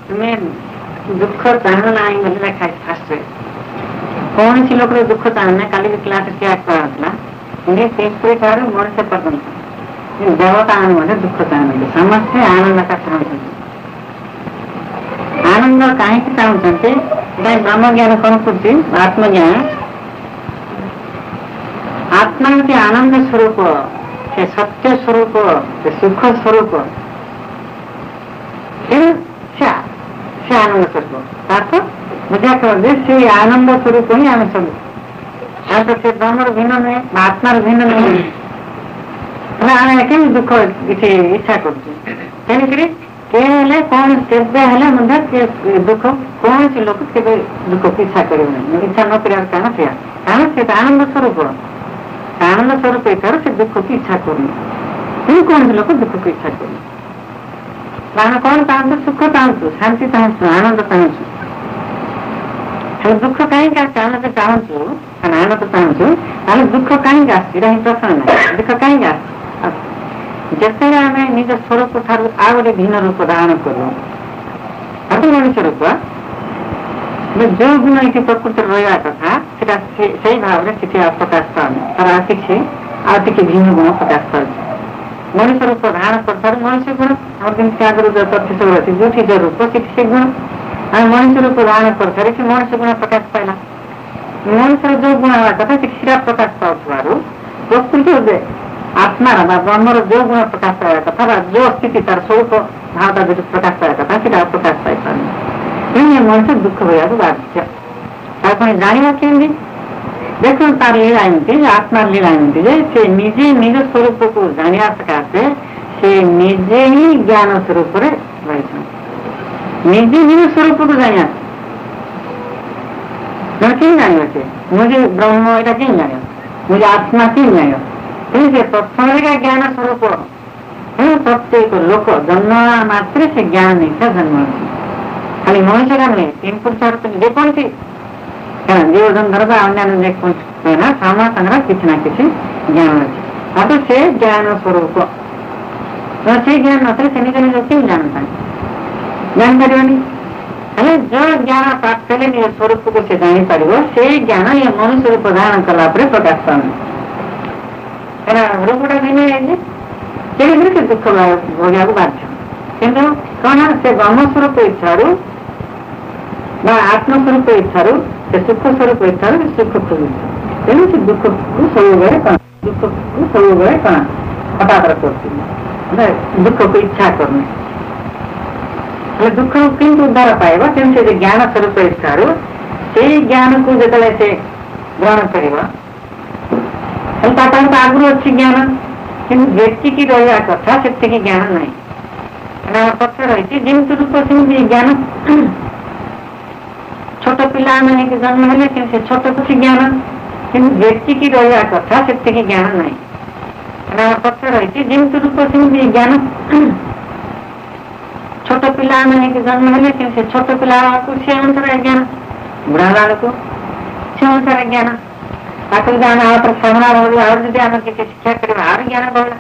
तुम्हें दुख चाहना नहीं बोले फास्ट कौन सी लोग दुख चाहना काली क्लास क्या कराला मनुष्य पर्यंत देवता दुख चाहते समस्ते आनंद का चाहते आनंद कहीं चाहते ब्रह्म ज्ञान कौन कर आत्मज्ञान आत्मा के आनंद स्वरूप से सत्य स्वरूप से सुख स्वरूप से आनंद स्वरूप बुझा कर से आनंद स्वरूप ही आम सब से ब्रह्म भिन्न नुहे आत्मार भिन्न नुहे आम के दुख किसी इच्छा कर कौन दुख कौन सी लोग दुख की इच्छा कर इच्छा न कर कारण से आनंद स्वरूप से दुख की इच्छा करूँ कौन सी लोग दुख की इच्छा करूँ कौन चाहतु सुख चाहतु शांति चाहतु आनंद चाहतु दुख कहीं आनंद चाहतु आनंद चाहतु दुख कहीं आही प्रश्न ना दुख कहीं जिते आम निज स्वरूप ठार आ गए भिन्न रूप धारण करूँ मनुष्य रूप जो गुण ये प्रकृति रहा कथा से भाव में प्रकाश पाने तार किसी आगे भिन्न गुण प्रकाश पाए मनुष्य रूप धारण कर मनुष्य गुण आगे जो तथ्य सब अच्छी जो जो रूप से गुण मनुष्य रूप धारण कर मनुष्य गुण प्रकाश पाला मनुष्य जो गुण हवा कथा सीधा प्रकाश पाऊ प्रकृति आत्मार ब्रह्मर जो गुण प्रकाश पाया कथा जो स्थिति तार स्वरूप भावता जो प्रकाश पाया कथा सीधा प्रकाश पाई पारे मनुष्य दुख होगा बाध्य जाना केमी देख तार लीला एमती आत्मार लीला एमती से निजे निज स्वरूप को जाना सकाशे से निजे ही ज्ञान स्वरूप रही निजे निज स्वरूप को जाना कहीं जान से मुझे ब्रह्म यहाँ कहीं जान मुझे आत्मा कहीं जान से प्रथम ज्ञान स्वरूप प्रत्येक लोक जन्म मात्र से ज्ञान इच्छा जन्म खाली मनुष्य का नुहे 3 पुरुष जेकोसी जीवधन धर्म अन्य समस्त किसी ना किसी ज्ञान अच्छे से ज्ञान स्वरूप से ज्ञान न से निज निज क्यों जानता जान पार जो ज्ञान प्राप्त कले निज स्वरूप को से जापर से ज्ञान ये मनुष्य रूप धारण कला प्रकाश पाने रूपटा भिन्न से दुख भोगा बाध्य किंतु कौन से ब्रह्म स्वरूप इच्छा आत्मस्वरूप इच्छा से सुख स्वरूप इच्छा सुख खोज तेणु से दुख को सब कण हटातर कर दुख को इच्छा करने दुख किंतु उद्धार पाइब तेणु से ज्ञान स्वरूप इच्छा से ज्ञान को जो से ग्रहण कर आगु अच्छी ज्ञान कि व्यक्ति की रहा कथा से ज्ञान नहीं पक्ष रही जमी रूप से ज्ञान छोट पिला जन्म है से छोट कुछ ज्ञान कि व्यक्ति की रहा कथा से ज्ञान नहीं पक्ष रही जमी रूप से ज्ञान छोट पिला जन्म है से छोट पिला को से अनुसार ज्ञान बुढ़ा लाल को से अनुसार ज्ञान ज्ञान सामना आदि आम किसी शिक्षा कर ज्ञान बढ़ला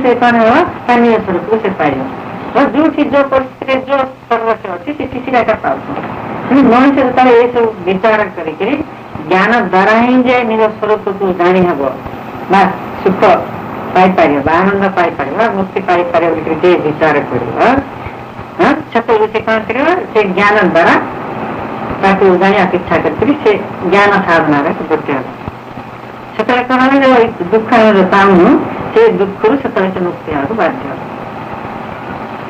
से कौन हो स्थानीय स्वरूप से पाइब और जो चीज जो परिस्थिति जो सर्वस्व अच्छी सीधा का पाऊ मनुष्य जो ये सब विचार करके ज्ञान द्वारा ही जे निज स्वरूप को जानी हम सुख पाइपर आनंद पाइपर मुक्ति पाइपर विचार कर कौन कर ज्ञान द्वारा जाना इच्छा करके ज्ञान साधना से कौन दुख चाहूँ से दुख से मुक्ति आगे बाध्य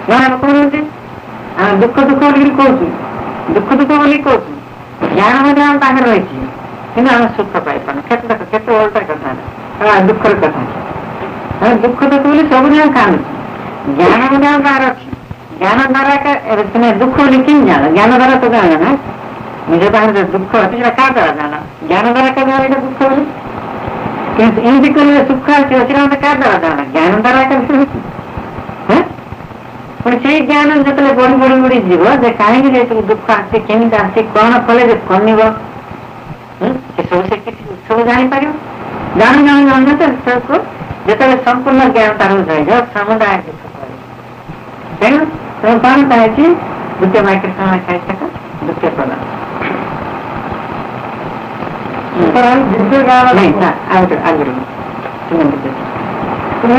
कौन दुख दुख बोली कहूँ दुख दुख बोली कहूँ ज्ञान आम पाखे रही कि सुख पाइपार केत ओल्टा कथा दुखर कथा दुख दुख बोली सब ज्ञान कान ज्ञान आम पाखे अच्छी ज्ञान द्वारा तुम्हें दुख बोली कि जान ज्ञान द्वारा तो जाना ना निजे पाखे दुख अच्छी क्या द्वारा जाना ज्ञान द्वारा क्या जाना दुख बोली इनकी सुख अच्छी क्या द्वारा जाना ज्ञान द्वारा से ज्ञान जो बढ़ी बढ़ी बढ़ी जीव कहीं दुख आसी केमी आसी कौन कले कमिब सब जापर जाणु जाणु जाणु सबको जो संपूर्ण ज्ञान तार समुदाय दुख तेणु ତେଣୁ କଣ କହେ ଦ୍ୱିତୀୟ ବାକ୍ୟ କଣ ଖାଇ ସେଟା ଦ୍ୱିତୀୟ ପ୍ରଦାନ ଆଗରୁ तुम्हें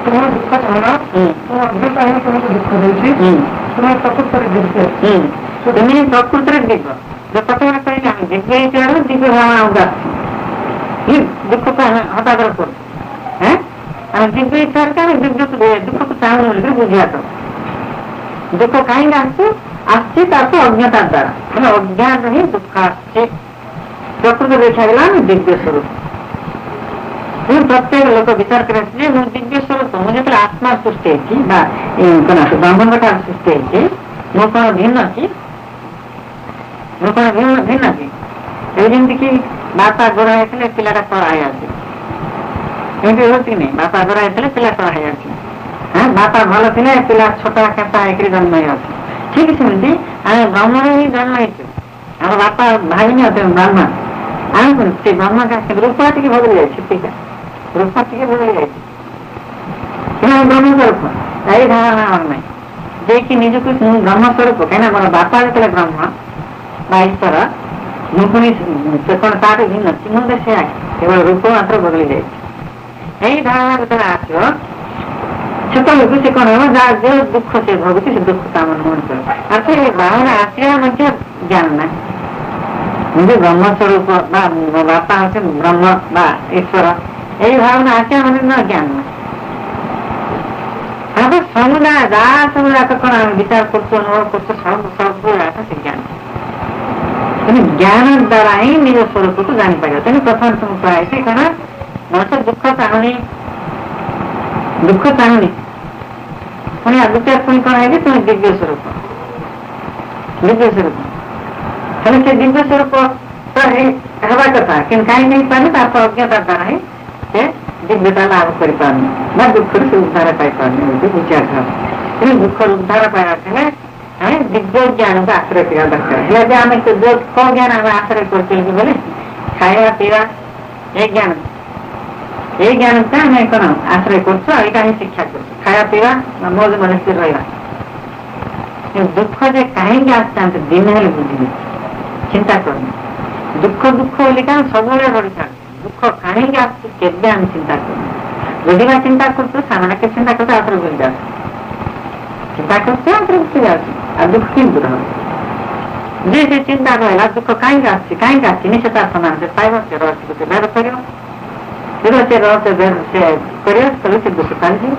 तुम्हारा दुख चाहना तुम्हें चाहे तुम्हें दुख देती तुम्हें प्रकृत दिव्य तुम्हें प्रकृत दिव्य जो कथन करेंगे हम दिव्य दिव्य भावना होगा दुख को हटा कर हम दिव्य इच्छा दिव्य दुख को चाहूँ बुझा तो दुख कहीं आसची अज्ञता द्वारा अज्ञान ही दुख आसची प्रकृत देखा गला दिव्य स्वरूप प्रत्येक लोक विचार करायचे दिव्य स्वरूप म्हणजे आत्मा सृष्टी ब्रह्मांड ठार सृष्टी मो कौन भिन्न कि मो कौन भिन्न कि जमी कि बापा गोरा होते पिलाटा कड़ा होती नहीं बापा गोरा होते पिला कड़ा हाँ बापा भल थे पिला छोटा खेता एक जन्म ठीक सेमती आम ब्रह्म ही जन्म आम बापा भागिनी होते ब्रह्मा आम से ब्रह्म का रूपा टी बदली जाए रूपा टी बदली जाए ब्रह्म स्वरूप यही धारणा ना जे कि निजक ब्रह्म स्वरूप कहीं मोर बापा जो ब्रह्म ईश्वर मुझे कौन तार भिन्न मुझे से केवल रूप मात्र बदली जाए यही धारणा जो आसो छोट लोग से कौन हो जो दुख से भोगती से दुख का मन कर भावना आसवा ज्ञान ना मुझे ब्रह्म स्वरूप बापा होते ब्रह्म ईश्वर यही भावना आसवा मन न ज्ञान ना अब समुदाय समुदाय कौन विचार कर सब से ज्ञान ज्ञान द्वारा ही निज स्वरूप को जापर तेणु प्रथम तुम कहे कौन मनुष्य दुख चाहूनी पुणी द्वितीय पुणी कौन है तुम्हें दिव्य स्वरूप हेल्ले से दिव्य स्वरूप तो हवा कथा कि कहीं नहीं पाने तो अज्ञता द्वारा ही से दिव्यता लाभ कर दुख से उद्धार पाई विचार दुख उद्धार पाया हमें दिव्य ज्ञान को आश्रय करवा दरकार आम जो कौ ज्ञान आम आश्रय कर बोले खाया पीवा ये ज्ञान का आम कौन आश्रय कर शिक्षा कर खाया पीवा मौज मनुष्य रहा दुख जे कहीं आसता दिन हेल्ले बुझे चिंता कर दुख दुख बोली सब बढ़ी था दुख कहीं आसके आम चिंता कर बुझा चिंता कर सामने के चिंता करते आश्रय बुझ जा चिंता करते बुझी जा दुख किन दूर जे से चिंता रहा दुख कहीं निश्चता समान से पाइब से रहस्य को भेद कर रहस्य भेद से दुख चलती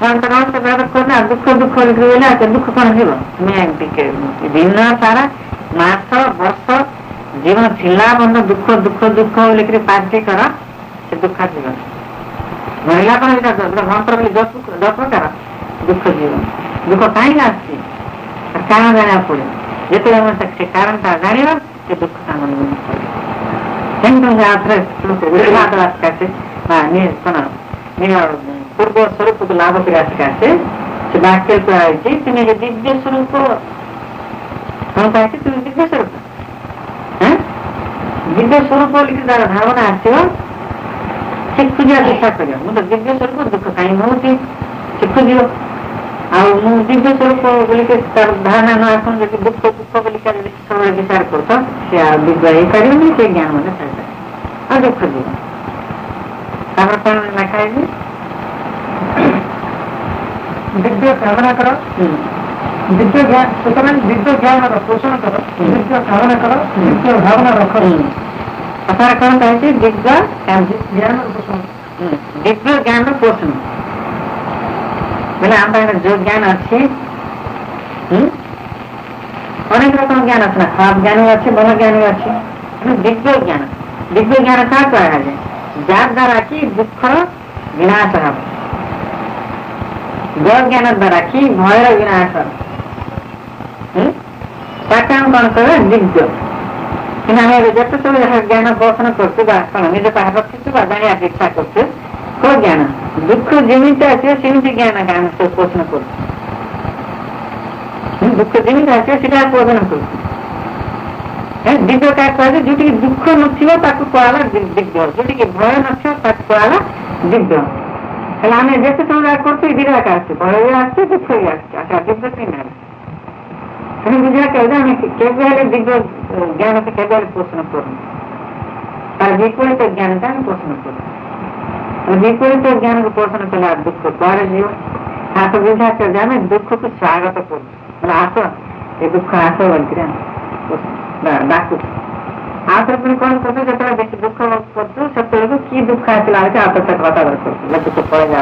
रहस्य भेद करना दुख दुख बोले दुख कौन जीव दिन सारा मास वर्ष जीवन थिला बंद दुख दुख दुख बोलिक पार्टी कर से दुख जीवन महिला कौन मंत्र बोली 10 प्रकार दुख जीवन दुख कहीं आसती कारण जाना पड़े जिते से कारण जाना से दुख का मन पूर्व स्वरूप को लाभ करने से वाक्य तुम्हें दिव्य स्वरूप कौन कहे तुम दिव्य स्वरूप दिव्य स्वरूप भावना आसो से खोजा चेष्टा कर दिव्य स्वरूप दुख कहीं हूँ से खोज दिव्य स्वरूप बोल धारणा न आस दुख दुख बोल सब विचार कर दिव्य ही कर से ज्ञान मैंने और दुख जीव कौन लिखा है दिव्य साधना करो दिव्य ज्ञान सुतरां दिव्य ज्ञान पोषण करो दिव्य साधना करो दिव्य भावना रखो असार कौन कहे दिव्य ज्ञान पोषण दिव्य ज्ञान पोषण बोले आम पाखे जो ज्ञान अच्छी अनेक रकम ज्ञान अच्छे ना खराब ज्ञान भी अच्छे भल ज्ञान भी अच्छे दिव्य ज्ञान क्या कहा जाए जार द्वारा कि दुख विनाश हो ज्ञान द्वारा कि भयर विनाश कौन कह दिव्य कि जिते सब ज्ञान पोषण कर निज पाखे रखी जाना इच्छा कर को ज्ञान दुख जमी आसो सेमती ज्ञान का आम सब पोषण कर दुख जमी आसो से पोषण कर दिव्य क्या कहे जो दुख नथिबो ताकू कहला दिव्य जो भय नथिबो ताकू कहला दिव्य তাহলে আমি যেতে তোমরা করছি বিরাট আসছে বড় আসছে দুঃখ আসছে আচ্ছা দিব্য কি না তুমি বুঝা কেউ আমি কেবে হলে দিব্য জ্ঞানকে কেবে হলে পোষণ করুন তার বিপরীত জ্ঞানটা আমি পোষণ করুন বিপরীত জ্ঞানকে পোষণ করলে আর দুঃখ করে জীবন ঠাকুর বুঝা কেউ জানে দুঃখকে স্বাগত করুন মানে আসো এই দুঃখ আসো বলছি ডাকুন ಆತರ ತಿಳ್ಕೊಂಡು ಜೊತೆ ಬೆಚ್ಚ ದುಃಖ ಕೊಟ್ಟು ಸತ್ತೊಳಗೂ ಕೀ ದುಃಖ ಹಾಕಿಲ್ಲ ಅದಕ್ಕೆ ಆತ কথা করছিল দুঃখ পড়ে যা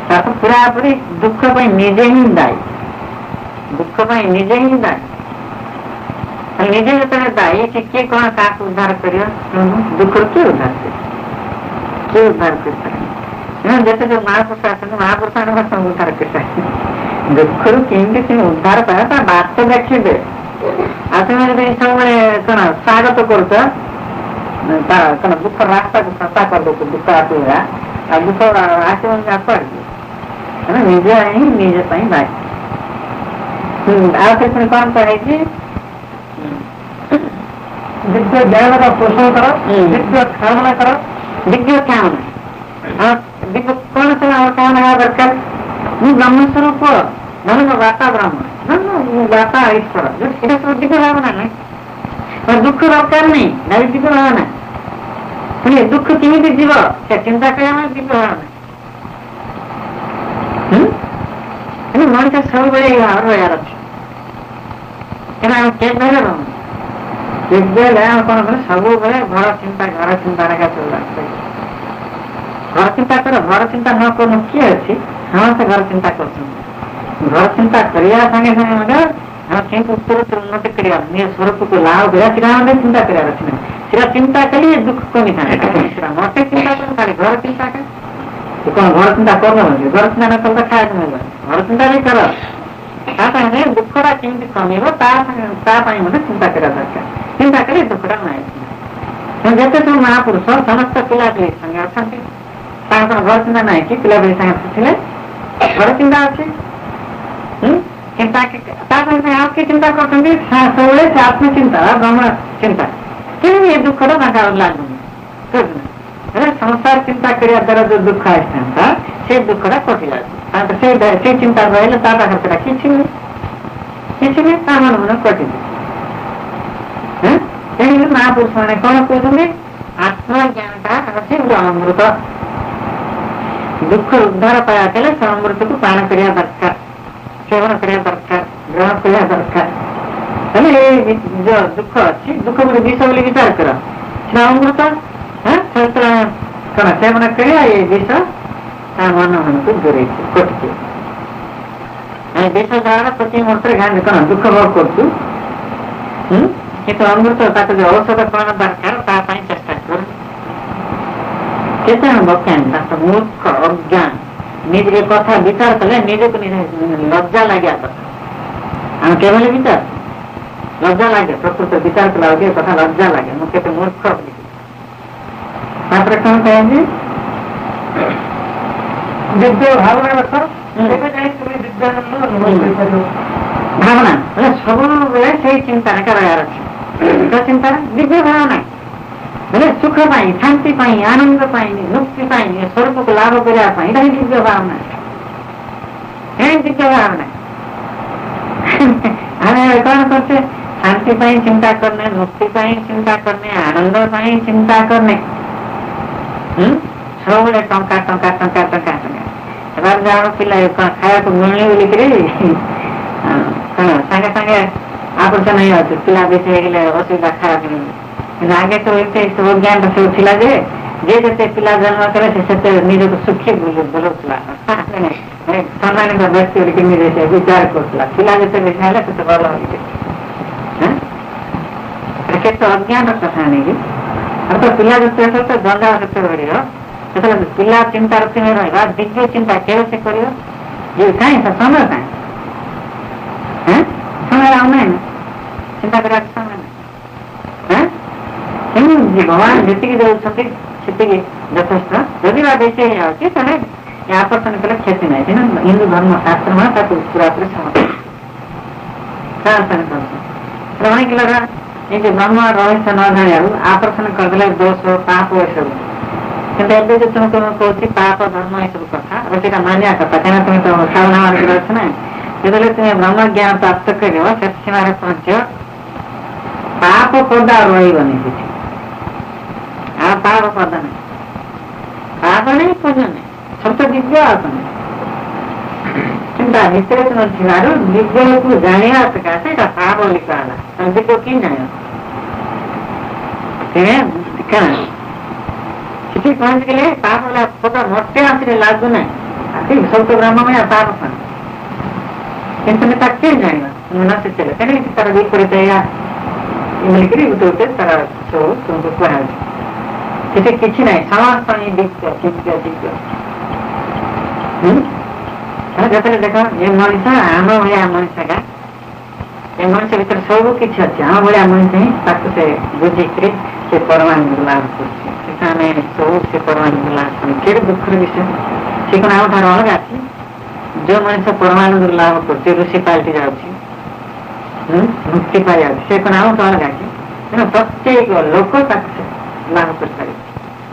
তারপর পুরাপুরি দুঃখ ପାଇଁ ନିଜେ ହିଁ ଦାୟୀ ଦୁଃଖ ପାଇଁ ନିଜେ ହିଁ ଦାୟୀ ନିଜେ ଯେତେବେଳେ ଦାୟୀ ସେ କିଏ କଣ କାହାକୁ ଉଦ୍ଧାର କରିବ ଦୁଃଖରୁ କିଏ ଉଦ୍ଧାର କରିପାରେ ଯେତେ ଯୋଉ ମହାପୁରୁଷ ଆସନ୍ତି ମହାପୁରୁଷ ଉଦ୍ଧାର କରିପାରେ ଦୁଃଖରୁ କେମିତି ସେ ଉଦ୍ଧାର ପାଏ ତା ବାଟ ଦେଖିବେ ଆଉ ତମେ ଯଦି ସବୁବେଳେ କଣ ସ୍ୱାଗତ କରୁଛ କଣ ଦୁଃଖ ରାସ୍ତାକୁ ସଫା କରିଦଉଛ ଦୁଃଖ ଆସିବା ଆଉ ଦୁଃଖ ଆସିବନି କୁଆଡେ ନିଜେ ହିଁ ନିଜ ପାଇଁ ଦାୟୀ ଆଉ ସେ ପୁଣି କଣ କହିଛି ଦିବ୍ୟ ଜ୍ଞାନର ପୋଷଣ କର ଦିବ୍ୟ କାମନା କର ଦିବ୍ୟ କାମନା ଦିବ୍ୟ କଣ ସବୁ ଆମର କାମନା ହେବା ଦରକାର ମୁଁ ବ୍ରହ୍ମସ୍ୱରୂପ ମାନେ ମୋ ବାପା ବ୍ରହ୍ମ ବାପା ଈଶ୍ୱର এটা তো দিব্য ভাবনা নয় দুঃখ দরকার নেই দাবি দিব্য ভাবনা শুনে দুঃখ কেমিতি জীব সে চিন্তা করে আমার দিব্য ভাবনা মଣିଷ ସବୁବେଳେ ରହିବାର ଅଛି କାରଣ ଆମେ କେବେ କେବେ ଆମେ କଣ କଲେ ସବୁବେଳେ ଘର ଚିନ୍ତା ଘର ଚିନ୍ତା କର ଘର ଚିନ୍ତା ନ କରୁନ କିଏ ଅଛି ସମସ୍ତେ ଘର ଚିନ୍ତା କରୁଛନ୍ତି ଘର ଚିନ୍ତା କରିବା ସାଙ୍ଗେ ସାଙ୍ଗେ ଆମେ କେମିତି ଉତ୍ତରୋତ୍ତର ଉନ୍ନତି କରିବା ନିଜ ସ୍ୱରୂପକୁ ଲାଭ କରିବା ସେଟା ଆମେ ଚିନ୍ତା କରିବାର ଅଛି ନା ସେଟା ଚିନ୍ତା କଲେ ଦୁଃଖ କମିଥାନ୍ତା ସେଟା ମତେ ଚିନ୍ତା କର ଖାଲି ଘର ଚିନ୍ତା କର କଣ ଘର ଚିନ୍ତା କରୁନ ଘର ଚିନ୍ତା ନ କଲେ ଖାଇବାକୁ ମିଳିବ ଘର ଚିନ୍ତା ବି କର ତା ସାଙ୍ଗେ ଦୁଃଖଟା କେମିତି କମିବ ତା ପାଇଁ ମଧ୍ୟ ଚିନ୍ତା କରିବା ଦରକାର ଚିନ୍ତା କଲେ ଦୁଃଖଟା ନାହିଁ ଯେତେ ସବୁ ମହାପୁରୁଷ ସମସ୍ତ ପିଲାପିଲି ସାଙ୍ଗେ ଅଛନ୍ତି ତାଙ୍କର ଘର ଚିନ୍ତା ନାହିଁ କି ପିଲାପିଲି ସାଙ୍ଗେ ଥିଲେ ଘର ଚିନ୍ତା ଅଛି ଚିନ୍ତା ତା ସାଙ୍ଗେ ଆଉ କିଏ ଚିନ୍ତା କରୁଛନ୍ତି ସବୁବେଳେ ସେ ଆତ୍ମଚିନ୍ତା ବ୍ରହ୍ମ ଚିନ୍ତା କେମିତି ଏ ଦୁଃଖଟା ତାଙ୍କ ଲାଗୁନି ସଂସାର ଚିନ୍ତା କରିବା ଦ୍ୱାରା ଯୋଉ ଦୁଃଖ ଆସିଥାନ୍ତା ସେ ଦୁଃଖଟା କଟି ଯାଉଛି ସେ ଚିନ୍ତା ରହିଲେ ତା ପାଖରେ ସେଟା କିଛି ନାହିଁ ତା ମନ କଟିଯିବ ତେଣୁ ମହାପୁରୁଷ ମାନେ କଣ କହୁଛନ୍ତି ଆତ୍ମଜ୍ଞାନଟା ଅଛି ଅମୃତ ଦୁଃଖ ଉଦ୍ଧାର ପାଇବା କଲେ ସେ ଅମୃତକୁ ପାନ କରିବା ଦରକାର ସେବନ କରିବା ଦରକାର ଗ୍ରହଣ କରିବା ଦରକାର ତାହେଲେ ଏଇ ଯୋଉ ଦୁଃଖ ଅଛି ଦୁଃଖ ଗୋଟେ ବିଷ ବୋଲି ବିଚାର କର ସେଟା ଅମୃତ କଣ ସେବନ କରିବା ଏ ବିଷ ତା ମନକୁ ଦୂରେଇଛି କଟିଛି ଆମେ ବିଷ ଦ୍ୱାରା ପ୍ରତି ମୁହୂର୍ତ୍ତରେ ଗାଁରେ କଣ ଦୁଃଖ ଭୋଗ କରୁଛୁ କିନ୍ତୁ ଅମୃତ ତାକୁ ଯୋଉ ଔଷଧ କଣ ଦରକାର ତା ପାଇଁ ଚେଷ୍ଟା କର କେତେ ବକ୍ୟାନ ତାଙ୍କ ମୂର୍ଖ ଅଜ୍ଞାନ ନିଜେ କଥା ବିଚାର କଲେ ନିଜକୁ ଲଜ୍ଜା ଲାଗିବା କଥା ଆମେ କେବଳ ବିଚାର ଲଜ୍ଜା ଲାଗେ ପ୍ରକୃତ ବିଚାର କଲା ବେଳକୁ କଥା ଲଜ୍ଜା ଲାଗେ ମୁଁ କେତେ ମୂର୍ଖ ତାପରେ କଣ କହନ୍ତି ଦିବ୍ୟ ଭାବନା ରଖ ଏବେ ଯାଇ ତୁମେ ଦିବ୍ୟାନନ୍ଦ ଅନୁଭବ କରିପାରିବ ଭାବନା ସବୁବେଳେ ସେଇ ଚିନ୍ତାଟା ରହିବାର ଅଛି ଚିନ୍ତା ଦିବ୍ୟ ଭାବନା ବୋଲେ ସୁଖ ପାଇଁ ଶାନ୍ତି ପାଇଁ ଆନନ୍ଦ ପାଇଁ ମୁକ୍ତି ପାଇଁ ସ୍ୱରୂପକୁ ଲାଭ କରିବା ପାଇଁ ଏଇଟା ହିଁ ଦିବ୍ୟ ଭାବନା ଦିବ୍ୟ ଭାବନା ଆମେ କଣ କରୁଛେ ଶାନ୍ତି ପାଇଁ ଚିନ୍ତା କରନେ ମୁକ୍ତି ପାଇଁ ଚିନ୍ତା କରନେ ଆନନ୍ଦ ପାଇଁ ଚିନ୍ତା କରନେ ସବୁବେଳେ ଟଙ୍କା ଟଙ୍କା ଟଙ୍କା ଟଙ୍କା ଟଙ୍କା ଏবার ଯାହାର ପିଲା କଣ ଖାଇବାକୁ ମିଳୁନି ବୋଲିକିରି କଣ ସାଙ୍ଗେ ସାଙ୍ଗେ ଆକର୍ଷଣ ହେଇଯାଉଛି ପିଲା ବେଶୀ ହେଇଗଲେ ଅସୁବିଧା ଖାଇବାକୁ ମିଳୁନି ଆଗେ ତ ଏତେ ଅଜ୍ଞାନ ସବୁ ଥିଲା ଯେ ଯେତେ ପିଲା ଜନ୍ମ କଲେ ସେ ସେତେ ନିଜକୁ ସୁଖୀ ବୁଲୁଥିଲା ସମ୍ମାନିତ ବ୍ୟକ୍ତି ବୋଲିକି ନିଜେ ସେ ବିଚାର କରୁଥିଲା ପିଲା ଯେତେ ବେଶୀ ହେଲେ ସେତେ ଭଲ ହେଇଛି କେତେ ଅଜ୍ଞାନ କଥା ନେଇକି ଆଉ ତ ପିଲା ଯେତେ ତ ଜଞ୍ଜାଳ କେତେ ବଢିବ ସେତେବେଳେ ପିଲା ଚିନ୍ତା ରଖିନେ ରହିବା ଦିବ୍ୟ ଚିନ୍ତା କେବେ ସେ କରିବ ଯେ କାହିଁ ସମୟ କାହିଁ ସମୟ ଆଉ ନାହିଁ ନା ଚିନ୍ତା କରିବାକୁ ସମୟ ନାହିଁ ଭଗବାନ ଯେତିକି ଦଉଛନ୍ତି ସେତିକି ଯଥେଷ୍ଟ ଯଦି ବା ବେଶୀ ହେଇଯାଉଛି ତାହେଲେ ଆକର୍ଷଣ କଲେ କ୍ଷତି ନାହିଁ ତେଣୁ ହିନ୍ଦୁ ଧର୍ମ ଶାସ୍ତ୍ର ମାନେ ତାକୁ ପୁରାପୁରି ସମର୍ଥନ ଅନେକ ଲୋକ ଏଇ ଯେ ବ୍ରହ୍ମ ରହସ୍ୟ ନ ଜାଣିବାରୁ ଆକର୍ଷଣ କରିଦେଲେ ଦୋଷ ପାପ ଏସବୁ କିନ୍ତୁ ଏବେ ଯେ ତୁମକୁ ମୁଁ କହୁଛି ପାପ ଧର୍ମ ଏସବୁ କଥା ଆଉ ସେଇଟା ମାନିବା କଥା, କାହିଁକିନା ତୁମେ ତ ସାଧନା ମାର୍ଗରେ ଅଛ ନା। ଯେତେବେଳେ ତୁମେ ବ୍ରହ୍ମ ଜ୍ଞାନ ପ୍ରାପ୍ତ କରିବ ସେ ସୀମାରେ ପହଞ୍ଚିବ, ପାପ ପଦ ଆଉ ରହିବନି କିଛି, ଆଉ ପାପ ପଦ ନାହିଁ, ପାପ ନାହିଁ ପୂଜ ନାହିଁ, ସବୁ ଦିବ୍ୟ ଆସନି। କିନ୍ତୁ ଭିତରେ ତୁମ ଥିବାରୁ ଦିବ୍ୟକୁ ଜାଣିବା ସକାଶେ ଏଇଟା ପାପ ଲିଖା ହେଲା। ତମେ ଦିବ୍ୟ କି ଜାଣିବ ସେଠି ପହଞ୍ଚିଗଲେ ପାପ ପଦ ମୋଟେ ଆସିଲେ ଲାଗୁ ନାହିଁ, ସବୁ ବ୍ରହ୍ମମୟ ପାପ କଣ, କିନ୍ତୁ ତୁମେ ତାକୁ କେମିତି ଜାଣିବା, ତୁମେ ନ ଶିଖିଲେ କେମିତି ତାର ବିପରୀତ ଏଇଆ ମିଳିକରି ଗୋଟେ ଗୋଟେ ତାର ସବୁ ତୁମକୁ କୁହାଯାଉଛି। ସେଠି କିଛି ନାହିଁ, ସମସ୍ତ ଦିବ୍ୟ ଦିବ୍ୟ ଦିବ୍ୟ। ଯେତେବେଳେ ଦେଖ ଏ ମଣିଷ ଆମ ଭଳିଆ ମଣିଷଟା, ଏ ମଣିଷ ଭିତରେ ସବୁ କିଛି ଅଛି, ଆମ ଭଳିଆ ମଣିଷ ହିଁ ତାକୁ ସେ ବୁଝିକିରି ସେ ପରମାନନ୍ଦ ଲାଭ କରୁଛି। ସେଟା ଆମେ ସବୁ ସେ ପରମାନନ୍ଦ ଲାଭ କରୁ। କେଡ଼େ ଦୁଃଖର ବିଷୟ, ସେ କଣ ଆମ ଠାରୁ ଅଲଗା ଅଛି? ଯୋଉ ମଣିଷ ପରମାନନ୍ଦ ଲାଭ କରୁଛି, ଋଷି ପାଲଟି ଯାଉଛି, ମୁକ୍ତି ପାଇଯାଉଛି, ସେ କଣ ଆମଠୁ ଅଲଗା ଅଛି? ତେଣୁ ପ୍ରତ୍ୟେକ ଲୋକ ତାକୁ ସେ ଲାଭ କରିପାରିବ।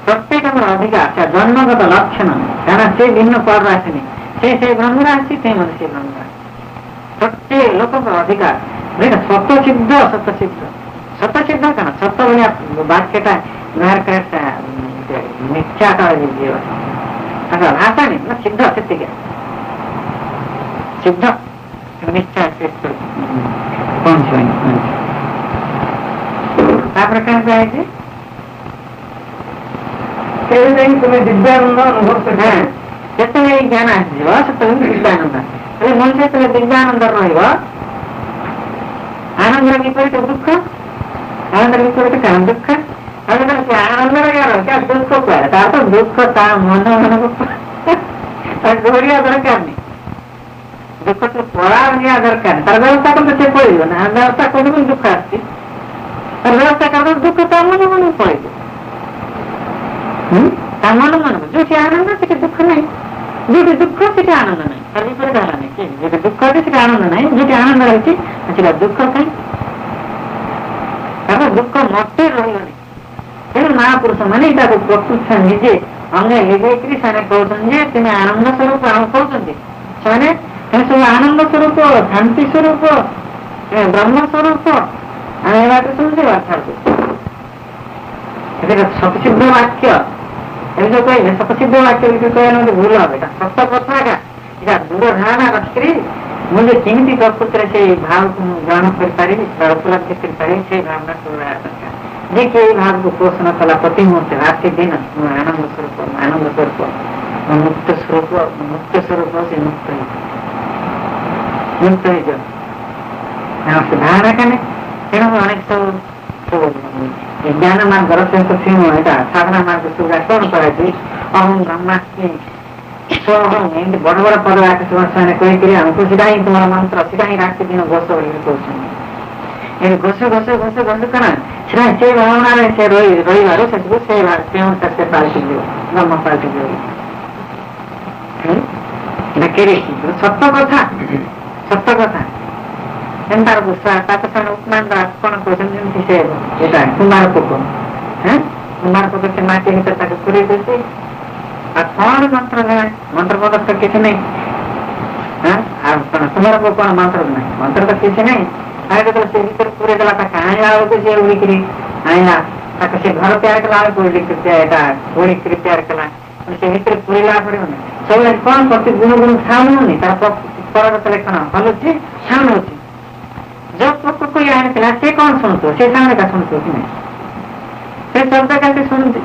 ପ୍ରତ୍ୟେକଙ୍କର ଅଧିକାର, ସେ ଜନ୍ମଗତ ଲକ୍ଷଣ, କାରଣ ସେ ଭିନ୍ନ ପର୍ବ ଆସିନି, ସେ ବ୍ରହ୍ମରେ ଆସିଛି, ସେ ମତେ ସେ ବ୍ରହ୍ମରେ ଆସିଛି। ପ୍ରତ୍ୟେକ ଲୋକଙ୍କର ଅଧିକାର, ସ୍ୱତଃସିଦ୍ଧ ସ୍ୱତଃସିଦ୍ଧ ସ୍ୱତଃସିଦ୍ଧ କଣ, ସତ ଭଳିଆ ବାକ୍ୟଟା ବ୍ୟବହାର କରେ ମିଥ୍ୟା କହିଯିବ, ତାଙ୍କର ଭାଷା ନାହିଁ ନା, ସିଦ୍ଧ ସେତିକି ସିଦ୍ଧ ମିଥ୍ୟା ପହଞ୍ଚିବନି। ତାପରେ କଣ କୁହାଯାଇଛି, ତୁମେ ଦିବ୍ୟାନନ୍ଦ ଅନୁଭବ କର। ଯେତେବେଳେ ଜ୍ଞାନ ଆସିଯିବ ସେତେବେଳେ ଦିବ୍ୟାନନ୍ଦ, ହେଲେ ମଣିଷ ଯେତେବେଳେ ଦିବ୍ୟାନନ୍ଦ ରହିବ, ଆନନ୍ଦର ବିପରୀତ ଦୁଃଖ, ଆନନ୍ଦର ବିପରୀତ କାରଣ ଦୁଃଖ, ଆନନ୍ଦର ଦୁଃଖ କୁଆଡେ, ତାର ତ ଦୁଃଖ ତା ମନ ମନକୁ ଘୋରିବା ଦରକାର ନାହିଁ, ଦୁଃଖ ତ ପଳାଇବା ଦରକାର ନାହିଁ, ତାର ବ୍ୟବସ୍ଥା କଲେ ସେ ପଳେଇବ ନା, ବ୍ୟବସ୍ଥା କରିବ ଦୁଃଖ ଆସିଛି, ତାର ବ୍ୟବସ୍ଥା କରିବ ଦୁଃଖ ତା ମନ ମନକୁ ପଳେଇବ, ତା ମନ ମନକୁ। ଯୋଉଠି ଆନନ୍ଦ ସେଠି ଦୁଃଖ ନାହିଁ, ଯୋଉଠି ଦୁଃଖ ସେଠି ଆନନ୍ଦ ନାହିଁ, ତାର ବିପରୀତ ହେଲା ନାହିଁ। ଯୋଉଠି ଦୁଃଖ ଅଛି ସେଠି ଆନନ୍ଦ ନାହିଁ, ଯୋଉଠି ଆନନ୍ଦ ରହିଛି ସେଟା ଦୁଃଖ କାହିଁ, ତାର ଦୁଃଖ ମୋଟେ ରହିବନି। ତେଣୁ ମହାପୁରୁଷ ମାନେ ଏଇଟାକୁ ପ୍ରକୃତ ନିଜେ ଅଙ୍ଗେ ଲିଭେଇକରି ସେମାନେ କହୁଛନ୍ତି ଯେ ତୁମେ ଆନନ୍ଦ ସ୍ୱରୂପ, ଆମ କହୁଛନ୍ତି ସେମାନେ ସବୁ ଆନନ୍ଦ ସ୍ୱରୂପ, ଶାନ୍ତି ସ୍ୱରୂପ, ବ୍ରହ୍ମ ସ୍ୱରୂପ, ଆମେ ଏ ବାଟ ଶୁଣୁଛେ ଛାଡୁଛୁ। ସତସିଦ୍ଧ ବାକ୍ୟ ଏବେ ଯୋଉ କହିଲେ ସତସିଦ୍ଧ ବାକ୍ୟ କହିଲେ ଭୁଲ হবে, এটা ସତ କଥା ଏଟା, ଏଟା ଦୂର ଧାରଣା ରଖିକରି ମୁଁ ଯେ କେମିତି ପ୍ରକୃତରେ ସେଇ ଭାବକୁ ମୁଁ ଗ୍ରହଣ କରିପାରିବି, ଉପଲବ୍ଧି କରିପାରିବି, ସେଇ ଭାବନା ଦରକାର। ଯେ କି ଏଇ ଭାବକୁ ପୋଷଣ କଲା ପ୍ରତି ମୁହୂର୍ତ୍ତ ରାତି ଦିନ ମୁଁ ଆନନ୍ଦ ସ୍ୱରୂପ, ଆନନ୍ଦ ସ୍ୱରୂପ, ମୁକ୍ତ ସ୍ୱରୂପ, ମୁକ୍ତ ସ୍ୱରୂପ, ସେ ମୁକ୍ତ ହେଇଯିବ ସେ ଧାରଣା କାନେ। ତେଣୁ ଅନେକ ସବୁ ଜ୍ଞାନ ମାର୍ଗର ଏଇଟା ସାଧନା ମାର୍ଗ ସବୁ କଣ କରାଯାଇଛି, ଅହଂ ବ୍ରହ୍ମାସ୍ମି ସ୍ୱହଂ, ଏମିତି ବଡ ବଡ ପଦ ସେମାନେ କହିକିରି ଆମକୁ ସେଟା ହିଁ ତୁମର ମନ୍ତ୍ର, ସେଟା ହିଁ ରାତି ଦିନ ଘୋଷ ବୋଲି କହୁଛନ୍ତି। ଏ ଘୋଷ ଘୋଷ ଘୋଷ ଘୋଷ କଣ ସେଟା ସେ ଭାବନାରେ ସେ ରହିବାରୁ ସେସବୁ ସେ ପାଲଟିଯିବ, ବ୍ରହ୍ମ ପାଲଟିଯିବ। ସତ କଥା, ସତ କଥା। ତାର ତାକୁ ସେମାନେ ଉପମାନ କଣ କହୁଛନ୍ତି, ଯେମିତି ସେ ଏଇଟା କୁମାର ପୋକ, କୁମାର ପୋକ ସେ ମାଟି ଭିତରେ ତାକୁ ପୁରେଇ ଦେଉଛି, ଆଉ କଣ ମନ୍ତ୍ର ଦେବେ, ମନ୍ତ୍ର ପଦ ତ କିଛି ନାହିଁ। ଆଉ କଣ କୁମାର ପୋକ କଣ ମନ୍ତ୍ର ନାହିଁ, ମନ୍ତ୍ର ତ କିଛି ନାହିଁ। ଆଉ ଯେତେବେଳେ ସେ ଭିତରେ ପୁରେଇ ଦେଲା, ତାକୁ ଆଣିଲା ବେଳକୁ ସେ ଉଡ଼ିକିରି ଆଣିଲା, ତାକୁ ସେ ଘର ତିଆରି କଲା ବେଳକୁ ଏଇଟା ଉଡ଼ିକିରି ତିଆରି କଲା, ସେ ଭିତରେ ପୁରେଇଲା ପଡିବନି। ସବୁବେଳେ କଣ ପ୍ରତି ଗୁଣ ଗୁଣ ସାଉଣ୍ଡ ହଉନି, ତାର ପରବର୍ତ୍ତୀ କଣ ହଲୁଛି, ସାଉଣ୍ଡ ହଉଛି। ଯୋଉ ପୋକକୁ ଆଣିଥିଲା ସେ କଣ ଶୁଣୁଥିବ, ସେ ସାଉଣ୍ଡଟା ଶୁଣୁଥିବ କି ନାହିଁ, ସେ ଶବ୍ଦ କେମିତି ଶୁଣୁଛି।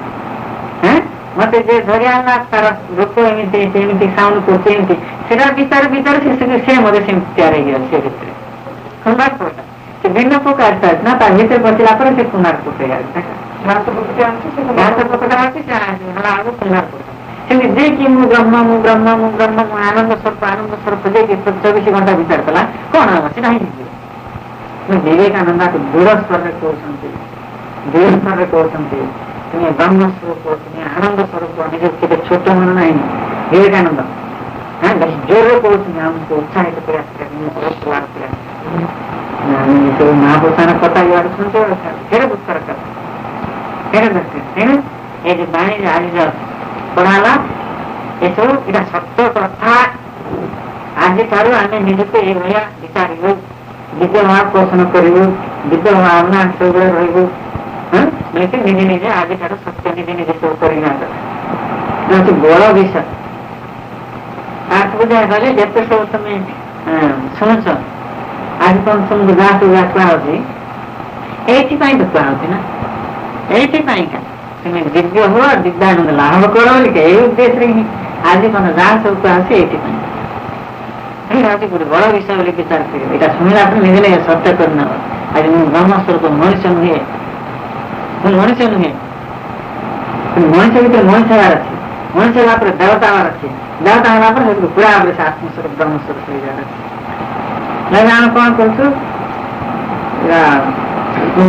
ମତେ ଯେ ଧରି ଆଣିଲା ତାର ଲୋକ ଏମିତି ସେମିତି ସାଉଣ୍ଡ କରୁଛି, ଏମିତି ସେଟା ଭିତରେ ଭିତରେ ସେ ମତେ ସେମିତି ତିଆରି ହେଇଗଲା। ସେ ଭିତରେ କୁମାର ପୋକ ସେ ଭିନ୍ନ ପୋକ ଆସିଥାଏ ନା, ତା ଭିତରେ ବସିଲା ପରେ ସେ କୁମାର ପୋକ ଘାସ ପୋକଟା ଅଛି, ସେ ହେଲା ବେଳକୁ କୁମାର ପୋକ। ସେମିତି ଯେ କି ମୁଁ ବ୍ରହ୍ମ, ମୁଁ ବ୍ରହ୍ମ, ମୁଁ ବ୍ରହ୍ମ, ମୁଁ ଆନନ୍ଦ ସ୍ୱରୂପ ଯେ କି 24 ଘଣ୍ଟା ବିଚାର କଲା, କଣ ହବ ସେଟା ହିଁ ହେଇଯିବ। ବିବେକାନନ୍ଦକୁ ଦୃଢ ସ୍ୱରରେ କହୁଛନ୍ତି, ଦୃଢ ସ୍ୱରରେ କହୁଛନ୍ତି ତୁମେ ବ୍ରହ୍ମ ସ୍ୱରୂପ, ତୁମେ ଆନନ୍ଦ ସ୍ୱରୂପ, ନିଜକୁ କେବେ ଛୋଟ ମନ ନାହିଁ। ବିବେକାନନ୍ଦ ଜୋରରେ କହୁଛନ୍ତି, ଆମକୁ ଉତ୍ସାହିତ କରିବା ସବୁ ମହାପୁରୁଷର କଥା ଇଆଡେ ଶୁଣୁଛ, କେଡ଼େ ଦୁଃଖର କଥା, କେଡ଼େ ଦରକାର। ତେଣୁ ଏ ଯେ ବାଣୀ ଆଜିର ପଢାଲା ଏସବୁ ଏଇଟା ସତ୍ୟ କଥା। ଆଜିଠାରୁ ଆମେ ନିଜକୁ ଏଇଭଳିଆ ବିଚାରିବୁ, ଦିବ୍ୟ ଭାବ ପୋଷଣ କରିବୁ, ଦିବ୍ୟ ଭାବନା ସବୁବେଳେ ରହିବୁ। ନିଜେ ନିଜେ ଆଜିଠାରୁ ସତ୍ୟ ନିଜେ ନିଜେ ସବୁ କରିବା ହଉଛି ବଡ ବିଷୟ। ବୁଝା ଗଲେ ଯେତେ ସବୁ ତମେ ଶୁଣୁଛ ଆଜି ତମ ସବୁ ଯାହା ସବୁ କୁହାହଉଛି ଏଇଥିପାଇଁ ତ କୁହାହଉଛି ନା, ଏଇଥିପାଇଁକା তুমি দিব্য হো দিব্যানন্দ লাভ করো বলি এই উদ্দেশ্যে ହିଁ ଆଜି କଣ ଯାହା ସବୁ କୁହାହଉଛି ଏଇଥିପାଇଁ। ଏଇଟା ହଉଛି ଗୋଟେ ବଡ ବିଷୟ ବୋଲି ବିଚାର କରିବେ। ଏଇଟା ଶୁଣିଲା ପରେ ନିଜେ ନିଜେ ସତ୍ୟ କରିନେବ। ଆଜି ମୁଁ ବ୍ରହ୍ମସ୍ୱରୂପ ମଣିଷ ନୁହେଁ, ମୁଁ ମଣିଷ ନୁହେଁ, ମଣିଷ ଭିତରେ ମଣିଷ ହେବାର ଅଛି, ମଣିଷ ହେବା ପରେ ଦେବତା ହେବାର ଅଛି, ଦେବତା ହେଲା ପରେ ପୁରା ଭାବରେ ସେ ଆତ୍ମସ୍ୱରୂପ ବ୍ରହ୍ମସ୍ୱରୂପ ହେଇଯିବାର ଅଛି। ଆମେ କଣ କରୁଛୁ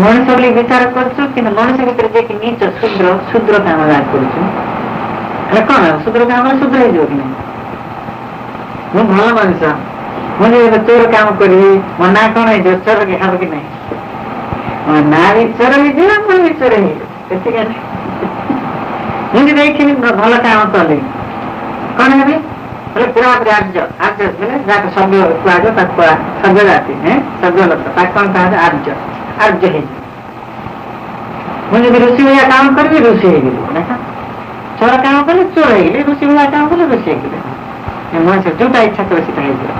ମଣିଷ ବୋଲି ବିଚାର କରୁଛୁ, କିନ୍ତୁ ମଣିଷ ଭିତରେ ଯିଏକି ନିଜ ଶୂଦ୍ର କାମ ଯାହା କରୁଛୁ, ହେଲେ କଣ ହେବ? ଶୂଦ୍ର କାମ ଶୂଦ୍ର ହେଇଯିବ କି ନାହିଁ? ମୁଁ ଭଲ ମଣିଷ, ମୁଁ ଯଦି ଚୋର କାମ କରିବି ମୋ ନାଁ କଣ ହେଇଯିବ? ଚୋର ହେବ କି ନାହିଁ? ମୋ ନାଁ ବି ଚୋର ହେଇଯିବ, ମୁଁ ବି ଚୋର ହେଇଯିବ। ସେଥିପାଇଁ ମୁଁ ଯଦି ଦେଖିନି ଭଲ କାମ କଲି କଣ ହେବି? ବୋଲେ ପୁରାପୁରି ଆର୍ଯ୍ୟ। ଆର୍ଯ୍ୟ ବୋଲେ ଯାହାକୁ ସଭ୍ୟ କୁହାଯିବ ତାକୁ ସଭ୍ୟ ଜାତି, ସଭ୍ୟ ଲୋକ, ତାକୁ କଣ କୁହାଯାଏ? ଆର୍ଯ୍ୟ। ଆର୍ଯ୍ୟ ହେଇଯିବ। ମୁଁ ଯଦି ଋଷି ଭଳିଆ କାମ କରିବି ଋଷି ହେଇଗଲି, ଦେଖ ଚୋର କାମ କଲେ ଚୋର ହେଇଗଲି, ଋଷି ଭଳିଆ କାମ କଲେ ଋଷି ହେଇଗଲି। ମଣିଷ ଯୋଉଟା ଇଚ୍ଛା କଲେ ସେଟା ହେଇଯିବ।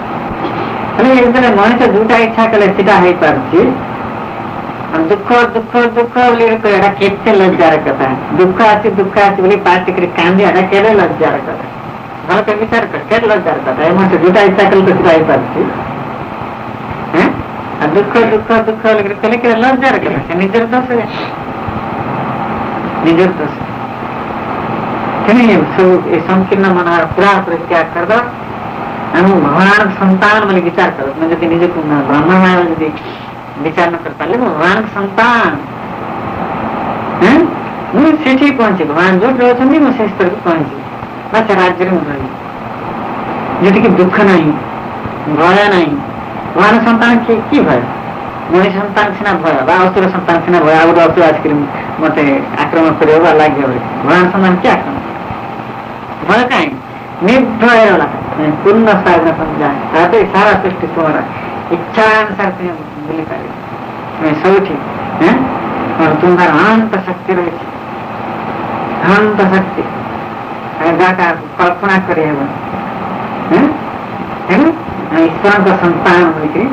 ହେଲେ ଯେତେବେଳେ ମଣିଷ ଯୋଉଟା ଇଚ୍ଛା କଲେ ସେଟା ହେଇପାରୁଛି, ଦୁଃଖ ଦୁଃଖ ଦୁଃଖ ବୋଲି ଏଇଟା କେତେ ଲଜ୍ଜାର କଥା। ଦୁଃଖ ଅଛି ବୋଲି ପାଟି କରି କାନ୍ଦି ଏଟା କେତେ ଲଜ୍ଜାର କଥା। ଭଲ କେ ବିଚାର କର, କେତେ ଲଜ୍ଜାର କଥା। ଏ ମଣିଷ ଯୋଉଟା ଇଚ୍ଛା କଲେ ତ ସେଟା ହେଇପାରୁଛି। ଦୁଃଖ ଦୁଃଖ ଦୁଃଖ ବୋଲି କଲେ କେତେ ଲଜ୍ଜାର କଥା। ସେ ନିଜର ଦୋଷ, ନିଜର ଦୋଷ। ସବୁ ଏ ସଂକୀର୍ଣ୍ଣ ମନୋହର ପୁରା ତ୍ୟାଗ କରିଦ। ଆମେ ଭଗବାନ ସନ୍ତାନ ବୋଲି ବିଚାର କର। ତୁମେ ଯଦି ନିଜକୁ ବ୍ରହ୍ମମୟ ଯଦି ବିଚାର ନ କରିପାରିଲେ ମୁଁ ଭଗବାନ ସନ୍ତାନ, ମୁଁ ସେଠି ପହଞ୍ଚିବି। ଭଗବାନ ଯୋଉଠି ଅଛନ୍ତି ମୁଁ ସେ ସ୍ତରକୁ ପହଞ୍ଚିବି ବା ସେ ରାଜ୍ୟରେ ମୁଁ ରହିବି ଯୋଉଠିକି ଦୁଃଖ ନାହିଁ, ଭୟ ନାହିଁ। ଭଗବାନ ସନ୍ତାନ କି ଭୟ? ମଣିଷ ସନ୍ତାନ ସିନା ଭୟ ବା ଅସୁର ସନ୍ତାନ ସିନା ଭୟ, ଆଉ ଗୋଟେ ଅସୁର ଆସିକରି ମତେ ଆକ୍ରମଣ କରିବ ବା ଲାଗିବ। ଭଗବାନ ସନ୍ତାନ କି ଆକ୍ରମଣ? ଭୟ କାହିଁ? ନିର୍ଭୟ ପୂର୍ଣ୍ଣ ସ୍ୱାଧୀନତା ସାରା ସୃଷ୍ଟି ତୁମର ଇଚ୍ଛା ଅନୁସାରେ ତୁମେ ବୁଲି ପାରିବ। ତୁମେ ସବୁଠି ତୁମର ଅନନ୍ତ ଶକ୍ତି ରହିଛି, ଅନନ୍ତ ଶକ୍ତି ଯାହା କଳ୍ପନା କରିହେବନି। ତେଣୁ ଈଶ୍ୱରଙ୍କ ସନ୍ତାନ ହୋଇକରି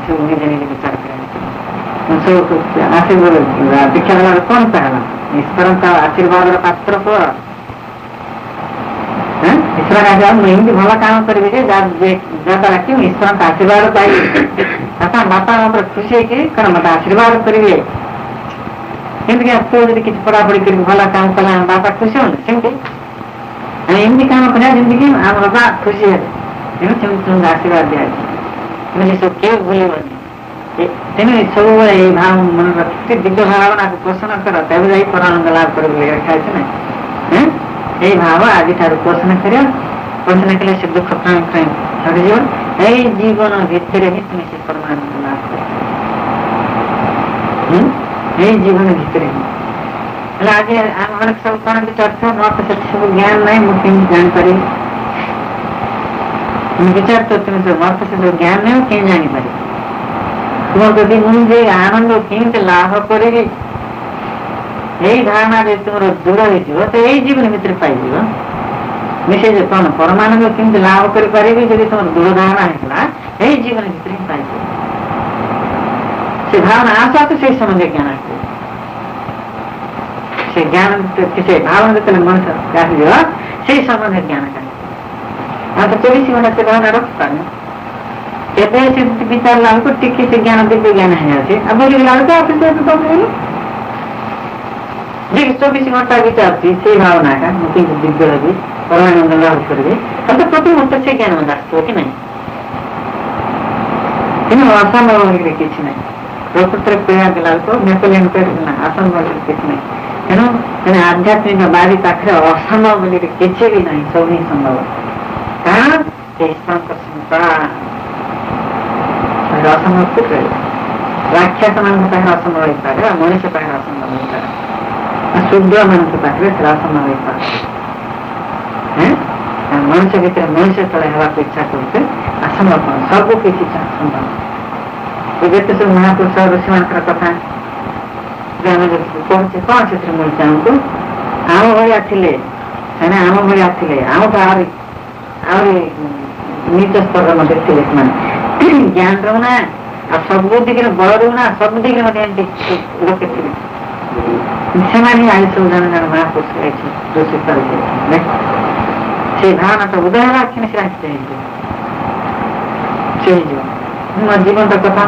ସବୁ ନିଜେ ନିଜେ ବିଚାର କରିବା। ସବୁ ଆଶୀର୍ବାଦ ଦୀକ୍ଷା ଦେଲାରୁ କଣ ହେଲା? ଈଶ୍ୱରଙ୍କ ଆଶୀର୍ବାଦର ପାତ୍ର ପୁଅ। ଈଶ୍ୱର ଆଶୀର୍ବାଦ ମୁଁ ଏମିତି ଭଲ କାମ କରିବି ଯେ ଯାହାଦ୍ୱାରା କି ମୁଁ ଈଶ୍ୱରଙ୍କ ଆଶୀର୍ବାଦ ପାଇବି। ବାପା ଉପରେ ଖୁସି ହେଇକି କଣ ମତେ ଆଶୀର୍ବାଦ କରିବେ। ଯେମିତିକି ପୁଅ ଯଦି କିଛି ପଢାପଢି କରିକି ଭଲ କାମ କଲା ବାପା ଖୁସି ହୁଅନ୍ତି, ସେମିତି ଆମେ ଏମିତି କାମ କରିବା ଯେମିତିକି ଆମ ବାପା ଖୁସି ହେବେ। ତେଣୁ ସେମିତି ତୁମକୁ ଆଶୀର୍ବାଦ ଦିଆଯାଏ। ତୁମେ ସବୁ କେବେ ଭୁଲିବନି। ତେଣୁ ସବୁବେଳେ ଏଇ ଭାବ ମନେ ରଖି ଦିବ୍ୟ ଭାବନାକୁ ପୋଷଣ କର, ତେବେ ଯାଇ ପରାନନ୍ଦ ଲାଭ କରିବ। ଖାଇছে ନା ଏଇ ଭାବ ଆଜିଠାରୁ ପୋଷଣ କରିବା। ପୋଷଣ କଲେ ସେ ଦୁଃଖ କ୍ରମେ କ୍ରମେ ହଟିଯିବ। ଏଇ ଜୀବନ ଭିତରେ ହିଁ ତୁମେ ସେ ପରମାନନ୍ଦ ଲାଭ କର। ଏଇ ଜୀବନ ଭିତରେ ହିଁ। ହେଲେ ଆଜି ଆମମାନଙ୍କ ସବୁ କଣ ଚର୍ଚ୍ଚା ମୋର ତ ସେଠି ସବୁ ଜ୍ଞାନ ନାହିଁ, ମୁଁ କେମିତି ଜାଣିପାରିବି? ବିଚାର ତ ତୁମେ ମୋର ତ ସେ ସବୁ ଜ୍ଞାନ ନାହିଁ, ମୁଁ କେମିତି ଜାଣିପାରିବି? ତୁମର ଯଦି ମୁଁ ଯେ ଆନନ୍ଦ କେମିତି ଲାଭ କରିବି ଏଇ ଧାରଣା ଯଦି ତୁମର ଦୃଢ ହେଇଯିବ ତ ଏଇ ଜୀବନ ଭିତରେ ପାଇଯିବ। ମିଶେଇ ଯେ କଣ ପରମାନନ୍ଦ କେମିତି ଲାଭ କରିପାରିବି ଯଦି ତୁମର ଦୃଢ ଧାରଣା ହେଇଥିଲା ଏଇ ଜୀବନ ଭିତରେ ହିଁ ପାଇଯିବ। ସେ ଭାବନା ଆସୁ ଆସୁ ସେଇ ସମୟରେ ଜ୍ଞାନ ଆସିବ। ସେ ଜ୍ଞାନ ସେ ଭାବନା ଯେତେବେଳେ ମଣିଷ ଆସିଯିବ ସେଇ ସମୟରେ ଜ୍ଞାନ ଆସିବ। ଆଉ ତ 24 ଘଣ୍ଟା ସେ ଭାବନା ରଖିପାରୁନି। କେବେ ସେମିତି ବିଚାରିଲା ବେଳକୁ ଟିକେ ସେ ଜ୍ଞାନ ଦିବ୍ୟ ଜ୍ଞାନ ହେଇଯାଉଛି। ଆଉ ବୁଝିଲା ବେଳକୁ ଆଉ କିଛି କହିଲୁ ଯେ 24 ଘଣ୍ଟା ବିଚାରୁଛି ସେଇ ଭାବନାଟା ମୁଁ କିନ୍ତୁ ଦିବ୍ୟ ହେବି, ପରମାନନ୍ଦ ଲାଭ କରିବି, ତାହେଲେ ତ ପ୍ରତି ମୁହୂର୍ତ୍ତ ସେ ଜ୍ଞାନ ମତେ ଆସିଥିବ କି ନାହିଁ? କିନ୍ତୁ ଅସମ୍ଭବ ବୋଲିକିରି କିଛି ନାହିଁ। ପ୍ରକୃତରେ ପ୍ରେରଣା ଦେଲା ବେଳକୁ ନେପୋଲିୟନ କହିଥିଲା ଅସମ୍ଭବ ବୋଲି କିଛି ନାହିଁ। ତେଣୁ ଆଧ୍ୟାତ୍ମିକ ବାଡ଼ି ପାଖରେ ଅସମ୍ଭବ ବୋଲିକିରି କିଛି ବି ନାହିଁ, ସବୁ ହିଁ ସମ୍ଭବ। କାରଣ ସେ ଈଶ୍ୱରଙ୍କ ସନ୍ତାନ ଅସମ୍ଭବ ରହିବ। ରାକ୍ଷସ ମାନଙ୍କ ପାଖରେ ଅସମ୍ଭବ ହେଇପାରେ, ଆଉ ମଣିଷ ପାଖରେ ଅସମ୍ଭବ ହେଇପାରେ, ଶୁଦ୍ର ମାନଙ୍କ ପାଖରେ ସେଟା ଅସମ୍ଭବ ହେଇପାରେ। ମଣିଷ ଭିତରେ ମଣିଷ ତଳେ ହେବାକୁ ଇଚ୍ଛା କରୁଛେ ଅସମ୍ଭବ କଣ ସବୁ କିଛି ସମ୍ଭବ। ଯେତେ ସବୁ ମହାପୁରୁଷ ଋଷିମାନଙ୍କର କଥା ଆମେ କହୁଛେ କଣ ସେଥିରେ ମିଳୁଛି ଆମକୁ ଆମ ଭଳିଆ ଥିଲେ ସେମାନେ ଆମ ଭଳିଆ ଥିଲେ ଆମକୁ ଆହୁରି ନିଜ ସ୍ତରର ମଧ୍ୟ ଥିଲେ ସେମାନେ ଜ୍ଞାନ ରହୁନା ଆଉ ସବୁ ଦିଗରେ ବଳ ରହୁନା ସବୁ ଦିଗରେ ମଧ୍ୟ ଏମିତି ଲୋକେ ଥିଲେ ସେମାନେ ଆଜି ସବୁ ଜଣେ ଜଣେ ମହାପୁରୁଷ ହେଇଛି ଋଷି ସ୍ତର ଯାଇଛନ୍ତି ସେଇ ଭାବନାଟା ଉଦୟ ହେବା କ୍ଷଣି ସେ ହେଇଯିବ ମୋ ଜୀବନଟା କଥା